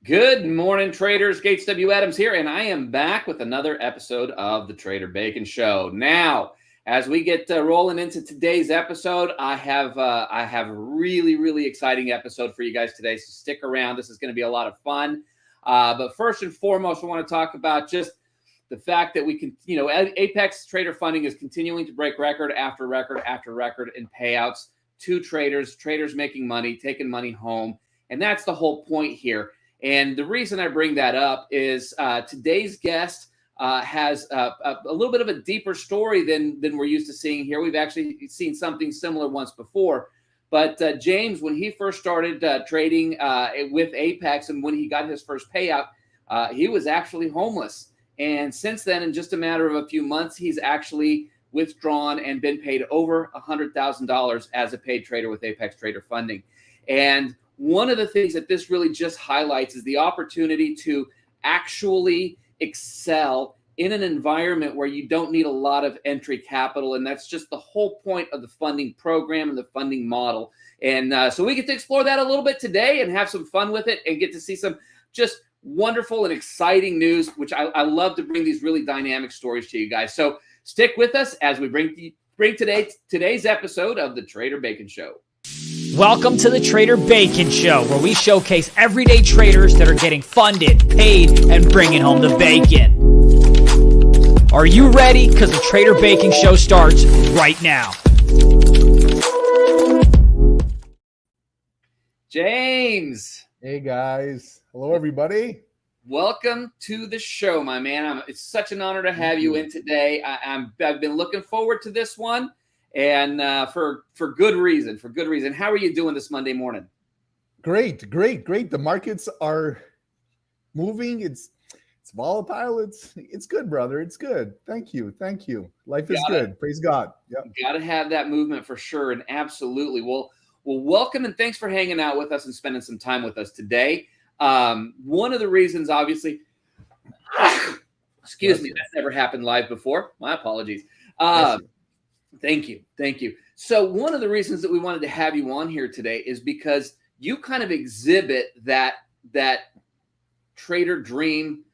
Good morning, traders. Gates W. Adams here, and I am back with another episode of the Trader Bacon Show. Now, as we get rolling into today's episode, I have a really exciting episode for you guys today. So stick around. This is going to be a lot of fun. But first and foremost, I want to talk about just the fact that we can, Apex Trader Funding is continuing to break record after record after record in payouts to traders making money, taking money home, and that's the whole point here. And the reason I bring that up is today's guest has a little bit of a deeper story than we're used to seeing here. We've actually seen something similar once before. But James, when he first started trading with Apex and when he got his first payout, he was actually homeless. And since then, in just a matter of a few months, he's actually withdrawn and been paid over $100,000 as a paid trader with Apex Trader Funding. And one of the things that this really just highlights is the opportunity to actually excel in an environment where you don't need a lot of entry capital. And that's just the whole point of the funding program and the funding model. And so we get to explore that a little bit today and have some fun with it and get to see some just wonderful and exciting news, which I love to bring these really dynamic stories to you guys. So stick with us as we bring today's episode of the Trader Bacon Show. Welcome to the Trader Bacon Show, where we showcase everyday traders that are getting funded, paid, and bringing home the bacon. Are you ready? Because the Trader Bacon Show starts right now. James. Hey, guys. Hello, everybody. Welcome to the show, my man. It's such an honor to have you in today. I've been looking forward to this one. And for good reason, How are you doing this Monday morning? Great. The markets are moving. It's volatile. It's good, brother. It's good. Thank you. Life is good. Praise God. Yep. Got to have that movement for sure. And absolutely. Well, welcome and thanks for hanging out with us and spending some time with us today. One of the reasons, obviously, excuse me, that's never happened live before. My apologies. Thank you. So one of the reasons that we wanted to have you on here today is because you kind of exhibit that trader dream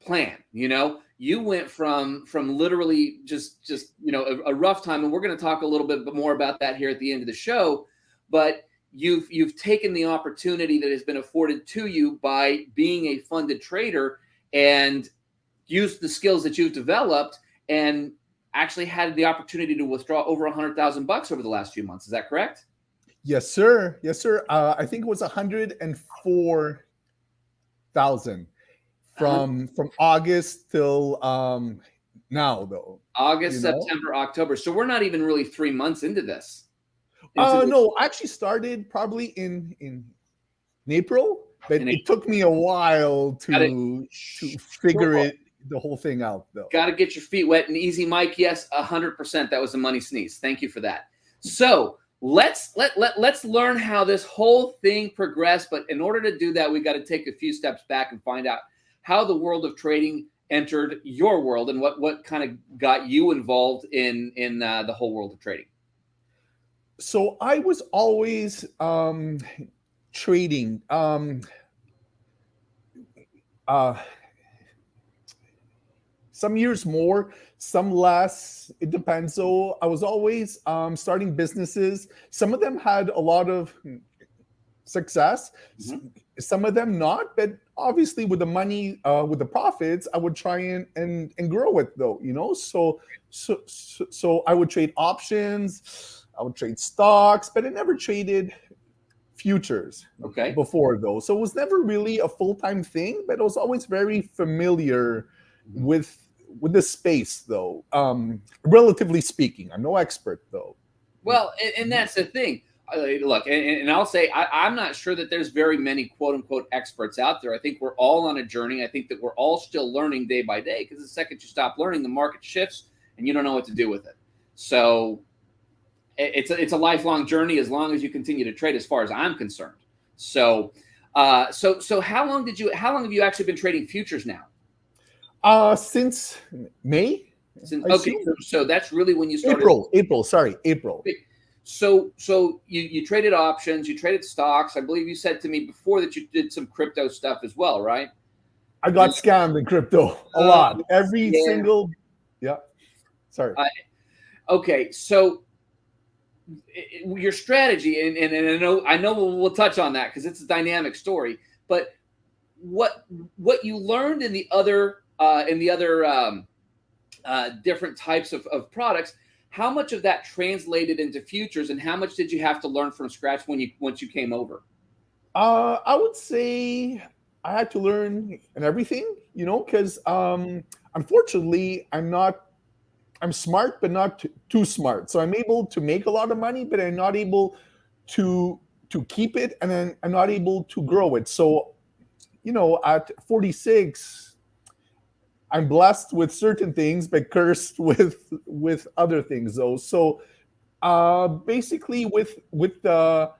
plan. You went from literally just a rough time, and we're going to talk a little bit more about that here at the end of the show. But you've taken the opportunity that has been afforded to you by being a funded trader and used the skills that you've developed and actually had the opportunity to withdraw over $100,000 over the last few months. Is that correct? Yes, sir. I think it was 104,000 from August till now, though. August, September, October. So we're not even really 3 months into this. No, I actually started probably in April, but it took me a while to figure the whole thing out, though. Got to get your feet wet and easy, Mike. Yes, 100%. That was a money sneeze. Thank you for that. So let's learn how this whole thing progressed. But in order to do that, we got to take a few steps back and find out how the world of trading entered your world and what kind of got you involved in the whole world of trading. So I was always trading. Some years more, some less. It depends. So I was always starting businesses. Some of them had a lot of success. Mm-hmm. Some of them not. But obviously, with the money, with the profits, I would try and grow it, though. So I would trade options. I would trade stocks, but I never traded futures before, though. So it was never really a full-time thing, but I was always very familiar with the space, though. Relatively speaking, I'm no expert, though. Well, and that's the thing. Look, and I'll say I'm not sure that there's very many quote-unquote experts out there. I think we're all on a journey. I think that we're all still learning day by day, because the second you stop learning, the market shifts and you don't know what to do with it. So it's a lifelong journey as long as you continue to trade, as far as I'm concerned. So how long have you actually been trading futures now? Since May. So that's really when you started. April. So you traded options, you traded stocks. I believe you said to me before that you did some crypto stuff as well, right? I got scammed in crypto a lot. Every Yeah. single, yeah. Sorry. Okay, so your strategy, and I know we'll touch on that because it's a dynamic story. But what you learned in the other different types of products, how much of that translated into futures, and how much did you have to learn from scratch once you came over? I would say I had to learn and everything, because unfortunately I'm smart, but not too smart. So I'm able to make a lot of money, but I'm not able to keep it, and then I'm not able to grow it. So, at 46, I'm blessed with certain things, but cursed with other things, though. So, basically, with the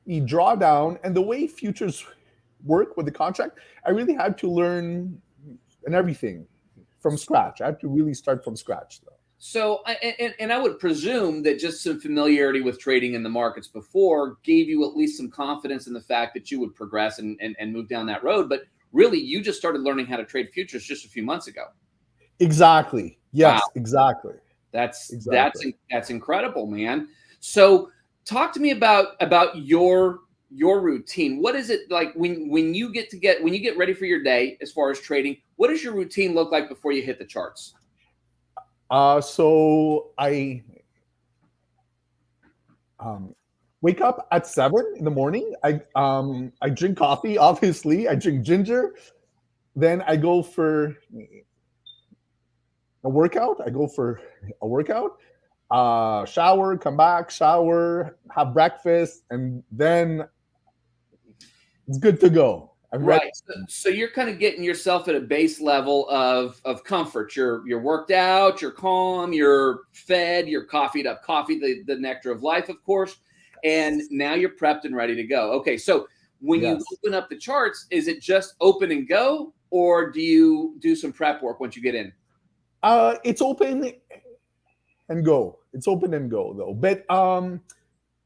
drawdown and the way futures work with the contract, I really had to learn and everything from scratch. I had to really start from scratch, though. So, and I would presume that just some familiarity with trading in the markets before gave you at least some confidence in the fact that you would progress and move down that road. But really, you just started learning how to trade futures just a few months ago. Exactly. Yes, Wow. Exactly. That's incredible, man. So, talk to me about your routine. What is it like when you get ready for your day as far as trading? What does your routine look like before you hit the charts? So I wake up at 7 in the morning. I drink coffee. Obviously, I drink ginger. Then I go for a workout. Shower, come back, shower, have breakfast, and then it's good to go. I'm ready. Right. So you're kind of getting yourself at a base level of comfort. You're worked out, you're calm, you're fed, you're coffeeed up. Coffee, the nectar of life, of course. And now you're prepped and ready to go. Okay. So when you open up the charts, is it just open and go, or do you do some prep work once you get in? It's open and go. It's open and go, though. But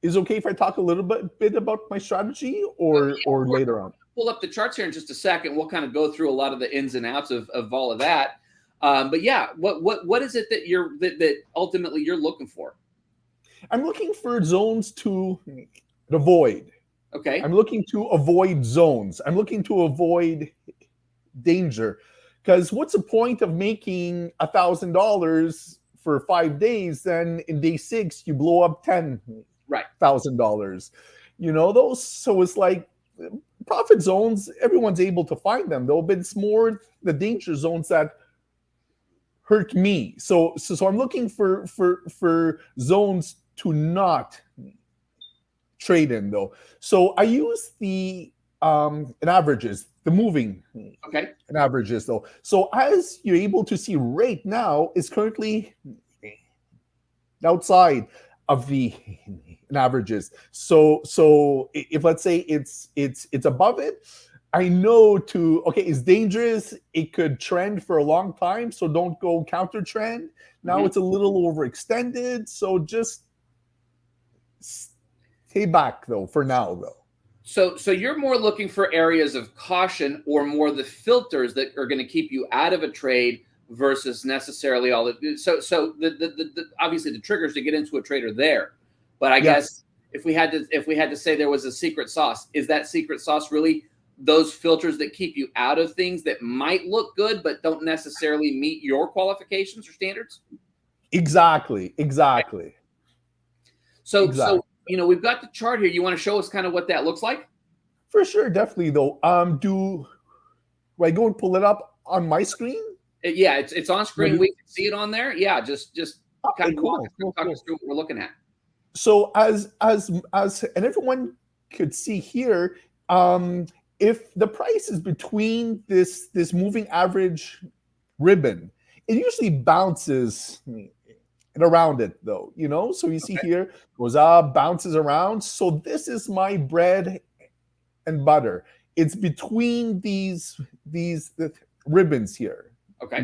is it okay if I talk a little bit about my strategy, or later on? Pull up the charts here in just a second. We'll kind of go through a lot of the ins and outs of all of that. But yeah, what is it that ultimately you're looking for? I'm looking for zones to avoid. Okay. I'm looking to avoid zones. I'm looking to avoid danger. Because what's the point of making $1,000 for 5 days, then in day 6 you blow up $10,000? Those. So it's like profit zones. Everyone's able to find them, though, but it's more the danger zones that hurt me. So I'm looking for zones to not trade in, though. So I use the in averages, the moving in averages, though. So as you're able to see right now, is currently outside of the in averages. So if let's say it's above it, I know it's dangerous. It could trend for a long time, so don't go counter trend. Now it's a little overextended, so just stay back, though, for now, though. So you're more looking for areas of caution, or more the filters that are going to keep you out of a trade versus necessarily all the. So the obviously the triggers to get into a trade are there, but I guess if we had to say there was a secret sauce, is that secret sauce really those filters that keep you out of things that might look good but don't necessarily meet your qualifications or standards? Exactly. So we've got the chart here. You want to show us kind of what that looks like? For sure, definitely, though. Do I go and pull it up on my screen? Yeah, it's on screen. We can see it on there. Yeah, just kind of talk us through what we're looking at. So as and everyone could see here, if the price is between this moving average ribbon, it usually bounces around it, though. So you see here, goes up, bounces around. So this is my bread and butter. It's between these ribbons here. Okay.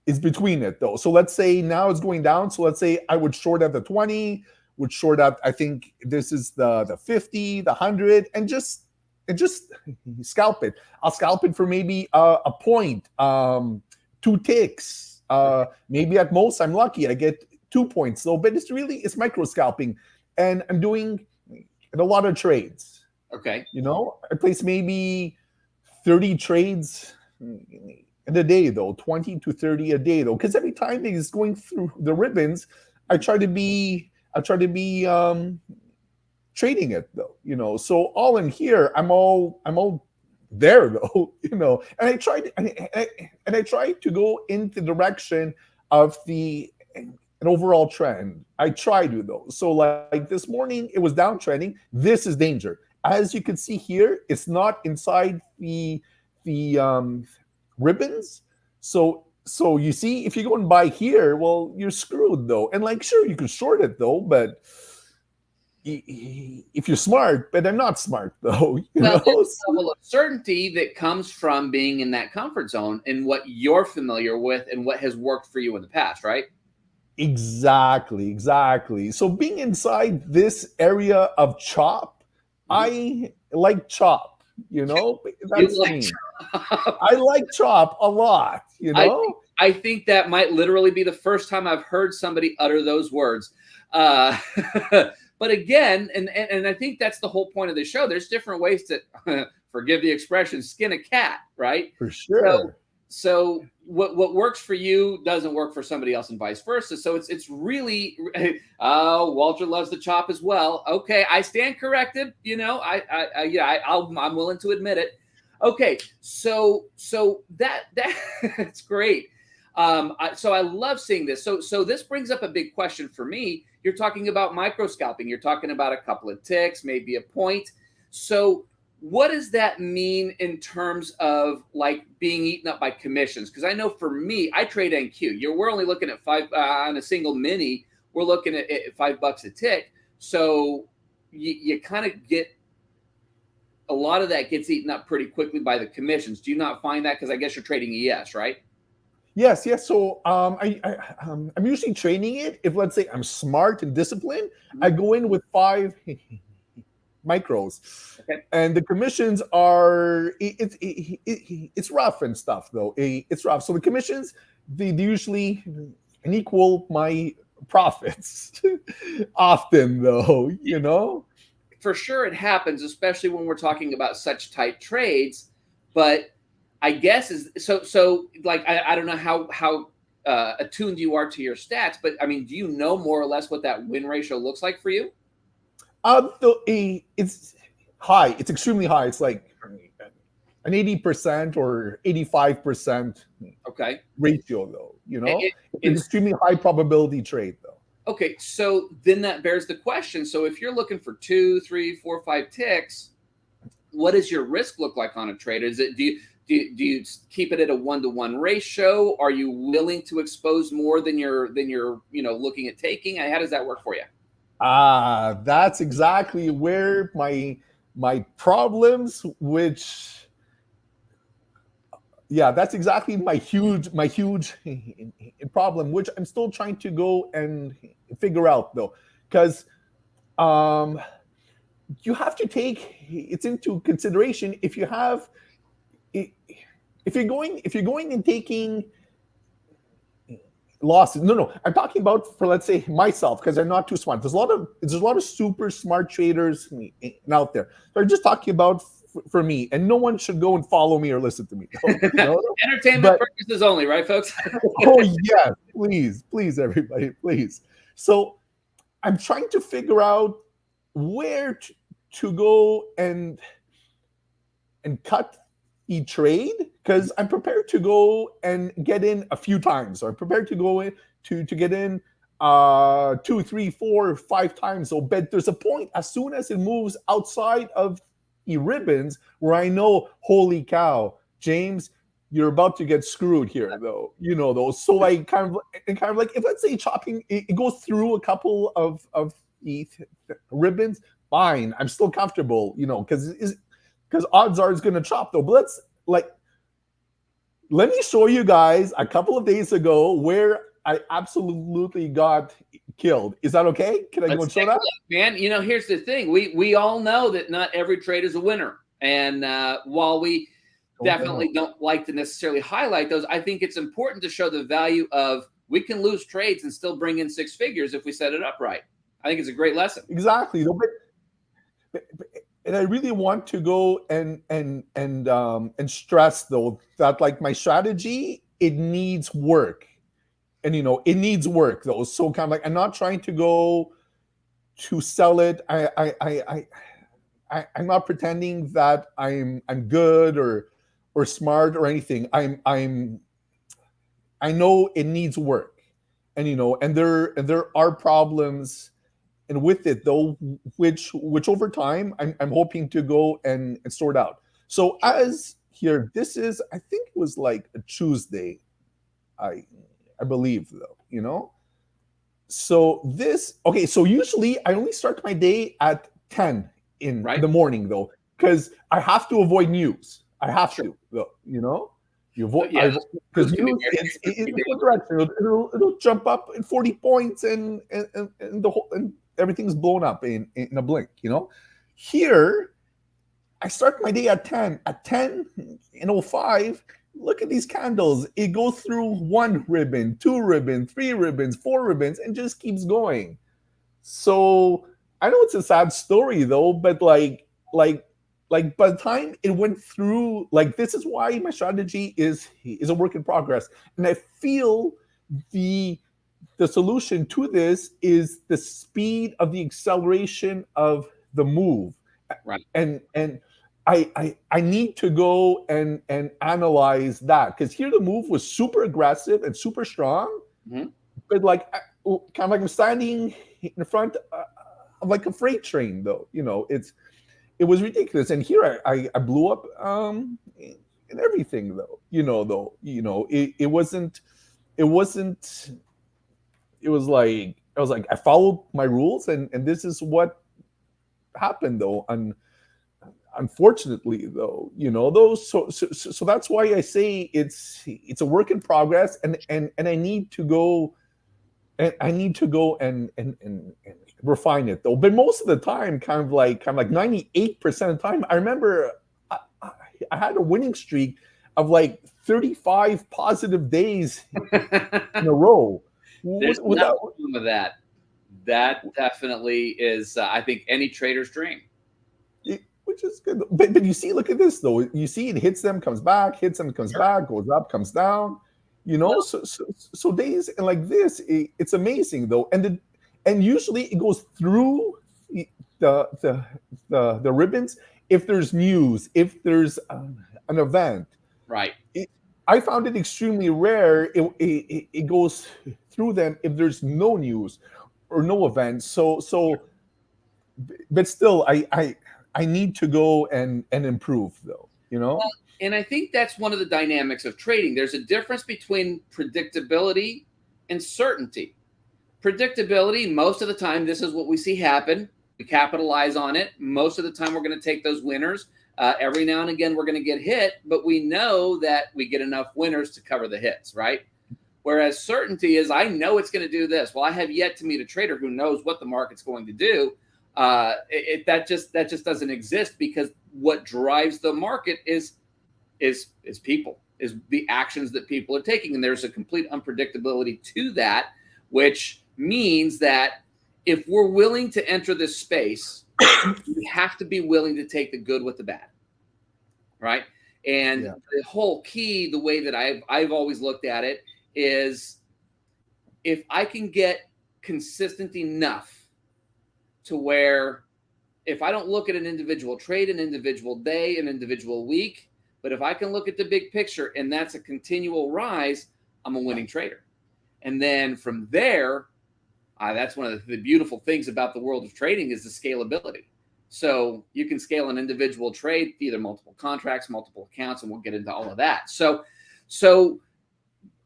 is between it though. So let's say now it's going down. So let's say I would short at the 20, would short at, I think this is the 50, the 100, and just scalp it. I'll scalp it for maybe a point, 2 ticks. Maybe at most I'm lucky, I get 2 points. So, but it's micro scalping, and I'm doing a lot of trades. Okay. I place maybe 30 trades in a day though, 20 to 30 a day though, because every time it's going through the ribbons, I try to be trading it though, so all in here, I'm all there though, and I tried and I try to go in the direction of an overall trend. I try to though. So like this morning it was downtrending. This is danger. As you can see here, it's not inside the ribbons. So you see, if you go and buy here, well, you're screwed though. And like, sure, you can short it though, but if you're smart, but I'm not smart though. Well, there's a level of certainty that comes from being in that comfort zone and what you're familiar with and what has worked for you in the past, right? Exactly. So being inside this area of chop, I like chop. That's me. I like chop a lot. I think that might literally be the first time I've heard somebody utter those words. But again, and I think that's the whole point of the show. There's different ways to, forgive the expression, skin a cat, right? For sure. So what works for you doesn't work for somebody else, and vice versa. So it's really, Walter loves the chop as well. Okay, I stand corrected. I'm willing to admit it. Okay, so that's great. So I love seeing this. So this brings up a big question for me. You're talking about micro scalping. You're talking about a couple of ticks, maybe a point. So what does that mean in terms of like being eaten up by commissions? Because I know for me, I trade NQ. We're only looking at $5 on a single mini. We're looking at $5 a tick. So you kind of get a lot of that gets eaten up pretty quickly by the commissions. Do you not find that? Because I guess you're trading ES, right? Yes. So I'm usually trading it. If let's say I'm smart and disciplined, I go in with 5 micros, okay. And the commissions are it's rough and stuff though. It's rough. So the commissions they usually equal my profits often though. For sure, it happens, especially when we're talking about such tight trades. But I guess so. Like I don't know how attuned you are to your stats, but I mean, do you know more or less what that win ratio looks like for you? It's high. It's extremely high. It's like an 80% or 85% okay ratio, though. It's an extremely high probability trade, though. Okay, so then that bears the question. So if you're looking for 2, 3, 4, 5 ticks, what does your risk look like on a trade? Is it do you keep it at a 1-to-1 ratio? Are you willing to expose more than you're looking at taking? How does that work for you? That's exactly where my problems, that's exactly my huge problem, which I'm still trying to go and figure out though, because you have to take it into consideration if you're going and taking losses. No, I'm talking about for, let's say, myself, because I'm not too smart. There's a lot of super smart traders out there. So I'm just talking about for me, and no one should go and follow me or listen to me. Entertainment purposes only, right, folks? Oh yeah, please, everybody, please. So I'm trying to figure out where to go and cut the trade, because I'm prepared to go and get in a few times, or I'm prepared to go in to get in 2, 3, 4, 5 times. So, but there's a point as soon as it moves outside of the ribbons where I know, holy cow, James, you're about to get screwed here, though. Those. So I kind of like, if let's say chopping, it goes through a couple of the ribbons, fine, I'm still comfortable, because odds are it's going to chop though. But let's let me show you guys a couple of days ago where I absolutely got killed. Is that okay? Can I go and show that? Man, you know, here's the thing. We all know that not every trade is a winner. And while we definitely don't like to necessarily highlight those, I think it's important to show the value of we can lose trades and still bring in six figures if we set it up right. I think it's a great lesson. Exactly. And I really want to go and stress though that like my strategy, it needs work. And you know, it needs work though. So kind of like I'm not trying to go to sell it. I'm not pretending that I'm good or smart or anything. I know it needs work. And you know, and there are problems and with it though, which over time I'm hoping to go and sort out. So as here, this is, I think it was like a Tuesday, I believe though, you know. So this, okay, so usually I only start my day at 10 in the morning though, because I have to avoid news. I have to though, you know. You avoid because news it's a direction. It'll jump up in 40 points and the whole and everything's blown up in a blink, you know. Here, I start my day at 10. At 10:05, look at these candles. It goes through one ribbon, two ribbons, three ribbons, four ribbons, and just keeps going. So I know it's a sad story though, but like by the time it went through, like this is why my strategy is a work in progress. And I feel the solution to this is the speed of the acceleration of the move. Right. And I need to go and analyze that, because here the move was super aggressive and super strong, but like kind of like I'm standing in front of like a freight train though, you know. It was ridiculous. And here I blew up in everything though, it wasn't it was like I was like I followed my rules and this is what happened though. Unfortunately though, so that's why I say it's a work in progress, and I need to go and refine it though. But most of the time, kind of like 98% of the time, I remember I had a winning streak of like 35 positive days in a row. There's no problem with that. That definitely is, I think, any trader's dream. Which is good. But you see, look at this though. You see, it hits them, comes back, hits them, comes back, goes up, comes down. So days like this, it's amazing though. And usually it goes through the ribbons if there's news, if there's an event. Right. I found it extremely rare. It goes through them if there's no news or no event. So, but still, I need to go and improve though. Well, and I think that's one of the dynamics of trading. There's a difference between predictability and certainty. Predictability, most of the time, this is what we see happen. We capitalize on it. Most of the time, we're going to take those winners. Every now and again, we're going to get hit, but we know that we get enough winners to cover the hits, right? Whereas certainty is, I know it's going to do this. Well, I have yet to meet a trader who knows what the market's going to do. That just doesn't exist, because what drives the market is people, is the actions that people are taking. And there's a complete unpredictability to that, which means that if we're willing to enter this space, we have to be willing to take the good with the bad, right? And the whole key, the way that I've always looked at it, is if I can get consistent enough to where if I don't look at an individual trade, an individual day, an individual week, but if I can look at the big picture and that's a continual rise, I'm a winning trader. And then from there, that's one of the beautiful things about the world of trading is the scalability. So you can scale an individual trade, either multiple contracts, multiple accounts, and we'll get into all of that. So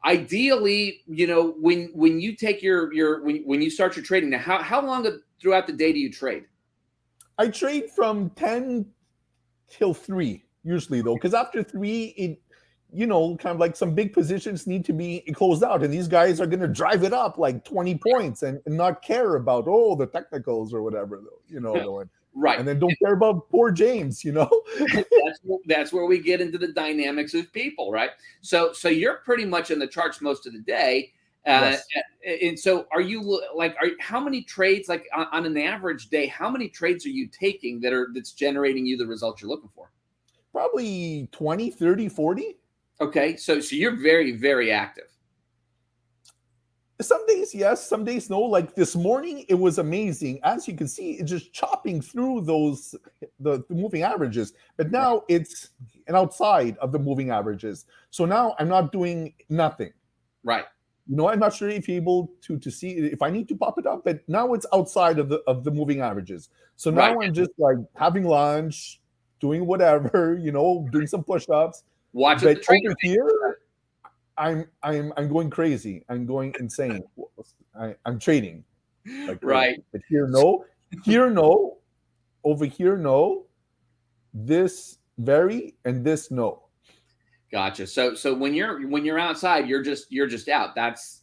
ideally, when you take when you start your trading, now how long throughout the day do you trade? I trade from 10 till 3 usually though, because after 3, kind of like some big positions need to be closed out, and these guys are going to drive it up like 20 points and not care about the technicals or whatever, though. Right. And then don't care about poor James. That's where we get into the dynamics of people, right? So you're pretty much in the charts most of the day. Yes. And so how many trades, like on an average day, how many trades are you taking that's generating you the results you're looking for? Probably 20, 30, 40. Okay. So you're very, very active. Some days yes, some days no. Like this morning, it was amazing. As you can see, it's just chopping through the moving averages. But now it's an outside of the moving averages. So now I'm not doing nothing. Right. I'm not sure if you're able to see if I need to pop it up, but now it's outside of the moving averages. So now I'm just like having lunch, doing whatever, doing some push-ups. Watching the trade over here, I'm going crazy. I'm going insane. I'm trading. Right. But here no, over here no, this very and this no. Gotcha. So when you're outside, you're just out. That's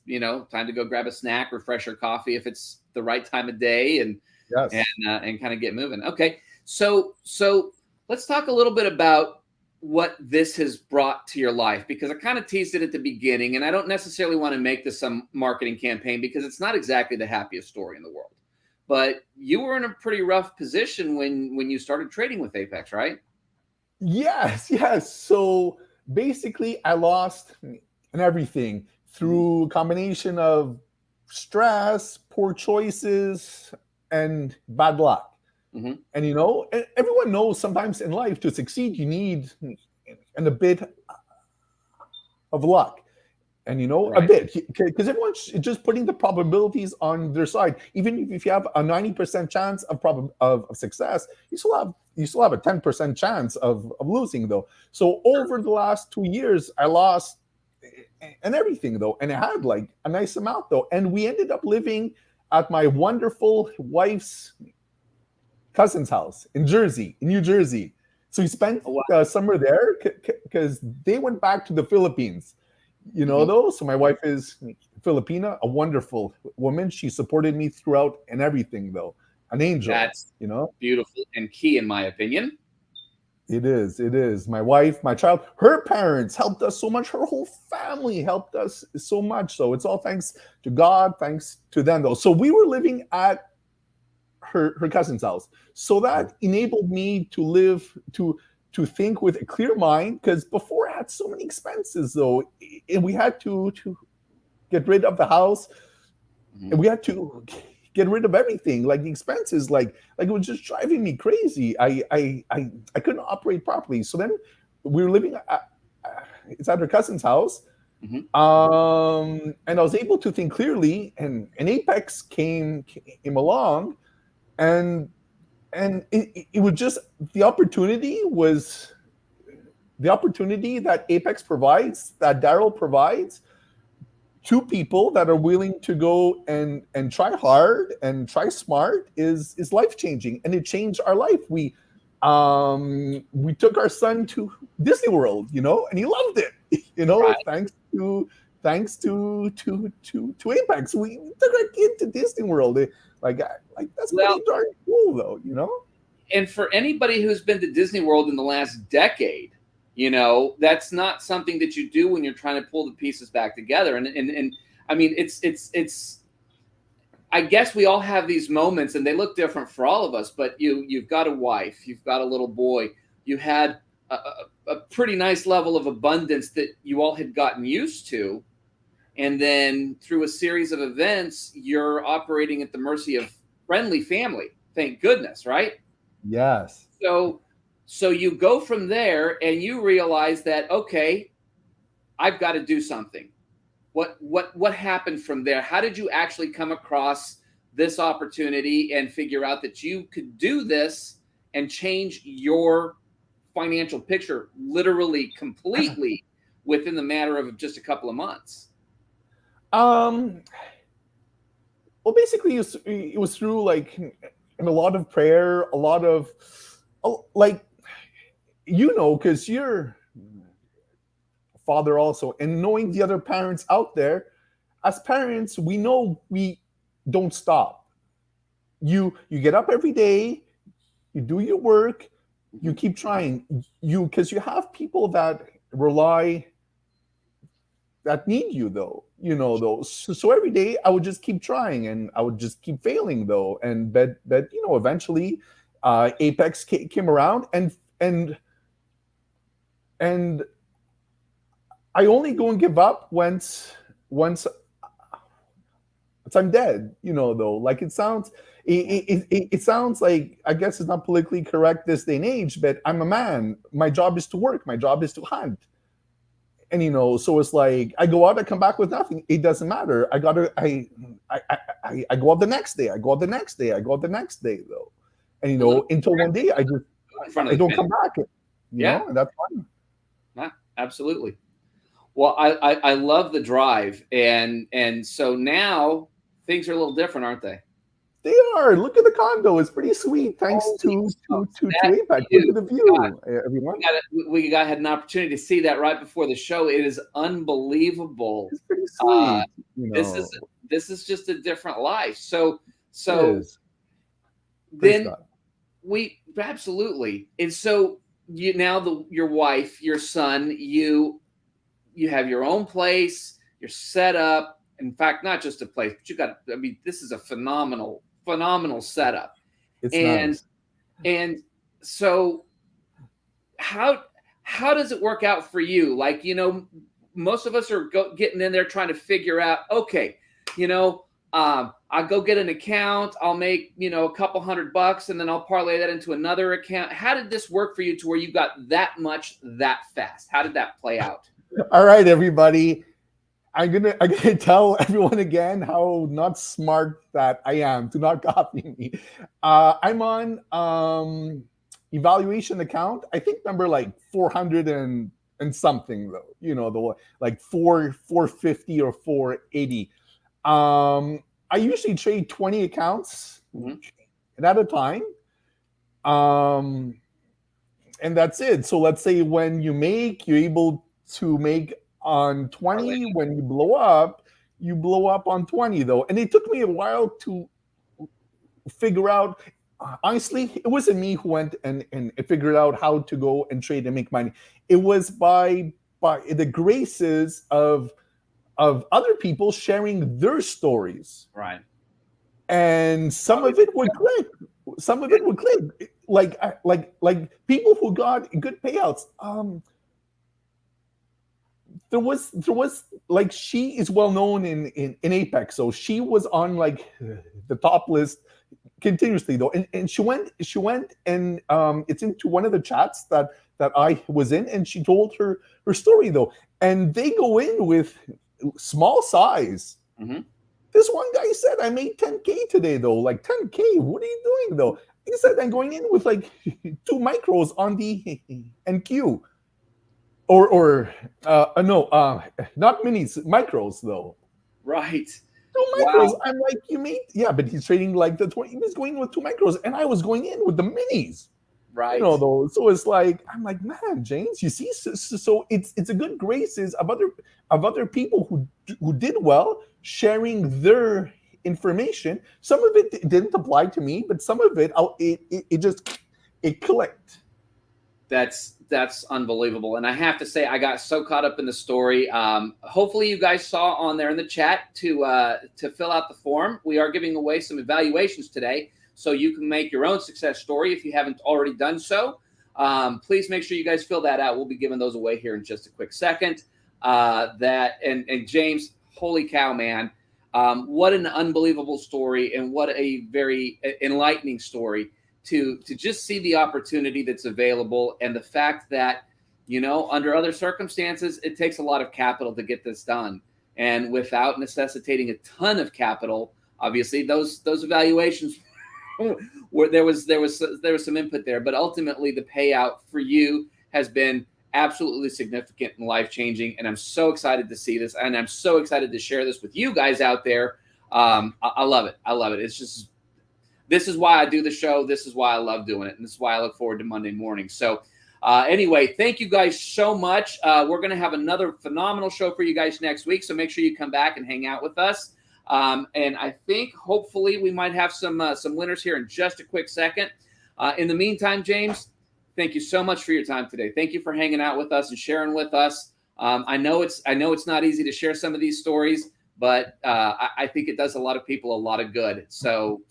time to go grab a snack, refresh your coffee if it's the right time of day, and kind of get moving. Okay. So let's talk a little bit about what this has brought to your life, because I kind of teased it at the beginning, and I don't necessarily want to make this some marketing campaign because it's not exactly the happiest story in the world. But you were in a pretty rough position when you started trading with Apex, right? Yes. So basically, I lost in everything through a combination of stress, poor choices, and bad luck. Mm-hmm. And everyone knows sometimes in life to succeed, you need a bit of luck. And a bit, because everyone's just putting the probabilities on their side. Even if you have a 90% chance of success, you still have a 10% chance of losing, though. So over the last 2 years, I lost and everything, though, and I had like a nice amount, though. And we ended up living at my wonderful wife's cousin's house in New Jersey. So we spent summer there because they went back to the Philippines. Though. So my wife is Filipina, a wonderful woman. She supported me throughout and everything, though. An angel. That's beautiful and key, in my opinion. It is. My wife, my child, her parents helped us so much. Her whole family helped us so much. So it's all thanks to God, thanks to them, though. So we were living at her cousin's house. So that enabled me to live, to think with a clear mind, because before I had so many expenses, though, and we had to get rid of the house, and we had to get rid of everything, like the expenses, like it was just driving me crazy. I couldn't operate properly. So then we were living it's at her cousin's house, and I was able to think clearly, and Apex came along, and it was just the opportunity that Apex provides, that Daryl provides to people that are willing to go and try hard and try smart is life-changing, and it changed our life. We took our son to Disney World, and he loved it, right. thanks to Apex. We took our kid to Disney World. Like that's pretty darn cool, though, And for anybody who's been to Disney World in the last decade, that's not something that you do when you're trying to pull the pieces back together. And I mean, it's. I guess we all have these moments, and they look different for all of us. But you've got a wife, you've got a little boy, you had a pretty nice level of abundance that you all had gotten used to. And then through a series of events, you're operating at the mercy of friendly family. Thank goodness, right? Yes. So you go from there and you realize that, okay, I've got to do something. What happened from there? How did you actually come across this opportunity and figure out that you could do this and change your financial picture literally completely within the matter of just a couple of months? Well, basically, it was through like a lot of prayer, a lot of because you're a father also, and knowing the other parents out there, as parents, we know we don't stop. You get up every day, you do your work, you keep trying. Because you have people that need you though, so every day I would just keep trying, and I would just keep failing though, and eventually Apex came around, and I only go and give up once I'm dead, though. Like it sounds like, I guess it's not politically correct this day and age, but I'm a man. My job is to work. My job is to hunt. And so it's like I go out, I come back with nothing. It doesn't matter. I go out the next day. I go out the next day. I go out the next day though. And until one day I don't come back. And that's fine. Yeah, absolutely. Well, I love the drive, and so now things are a little different, aren't they? They are. Look at the condo; it's pretty sweet. Thanks to Apex. Look at the view, everyone. We had an opportunity to see that right before the show. It is unbelievable. It's pretty sweet. This is just a different life. So then we absolutely. And so your wife, your son, you have your own place. You're set up. In fact, not just a place, but this is a phenomenal setup. It's nice. And so how does it work out for you? Like, most of us are getting in there trying to figure out, okay, I'll go get an account. I'll make, a couple $100 and then I'll parlay that into another account. How did this work for you to where you got that much that fast? How did that play out? All right, everybody. I'm gonna tell everyone again how not smart that I am. Do not copy me. I'm on evaluation account. I think number like 400 and something though. The like 450 or 480. I usually trade 20 accounts at a time. And that's it. So let's say when you're able to make on 20. When you blow up on 20 though. And it took me a while to figure out. Honestly, it wasn't me who went and figured out how to go and trade and make money. It was by the graces of other people sharing their stories. Right. And some of it would click. Some of it would click. Like people who got good payouts. There was like, she is well known in Apex, so she was on like the top list continuously though, and she went and it's into one of the chats that I was in, and she told her story though, and they go in with small size. Mm-hmm. This one guy said, I made 10K today though. Like 10K, what are you doing though? He said, I'm going in with like 2 micros on the NQ. Or not minis, micros though. Right. 2 micros. Wow. I'm like, but he's trading like the 20. He was going with 2 micros, and I was going in with the minis. Right. Though. So it's like, I'm like, man, James, you see, so it's a good graces of other people who did well, sharing their information. Some of it didn't apply to me, but some of it it clicked. That's unbelievable. And I have to say, I got so caught up in the story. Hopefully you guys saw on there in the chat to fill out the form. We are giving away some evaluations today, so you can make your own success story if you haven't already done so. Please make sure you guys fill that out. We'll be giving those away here in just a quick second. And James, holy cow, man. What an unbelievable story, and what a very enlightening story. To just see the opportunity that's available, and the fact that, under other circumstances, it takes a lot of capital to get this done. And without necessitating a ton of capital, obviously those evaluations there was some input there, but ultimately the payout for you has been absolutely significant and life-changing. And I'm so excited to see this, and I'm so excited to share this with you guys out there. I love it. I love it. It's just, this is why I do the show. This is why I love doing it. And this is why I look forward to Monday morning. So Anyway, thank you guys so much. We're going to have another phenomenal show for you guys next week, so make sure you come back and hang out with us. And I think hopefully we might have some winners here in just a quick second. In the meantime, James, thank you so much for your time today. Thank you for hanging out with us and sharing with us. I know it's not easy to share some of these stories, but I think it does a lot of people a lot of good. So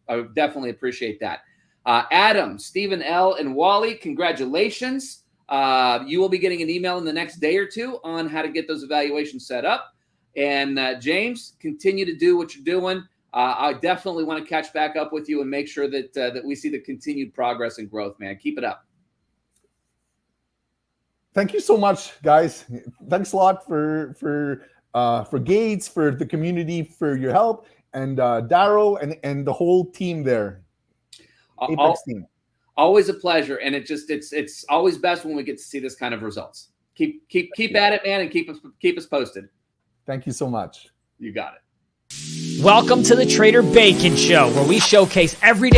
I would definitely appreciate that. Adam, Stephen L., and Wally, congratulations. You will be getting an email in the next day or two on how to get those evaluations set up. And James, continue to do what you're doing. I definitely want to catch back up with you and make sure that we see the continued progress and growth, man. Keep it up. Thank you so much, guys. Thanks a lot for Gates, for the community, for your help, and Darrow and the whole team there. Apex team. Always a pleasure, and it's always best when we get to see this kind of results. Keep at it, man, and keep us posted. Thank you so much. You got it. Welcome to the Trader Bacon Show, where we showcase everyday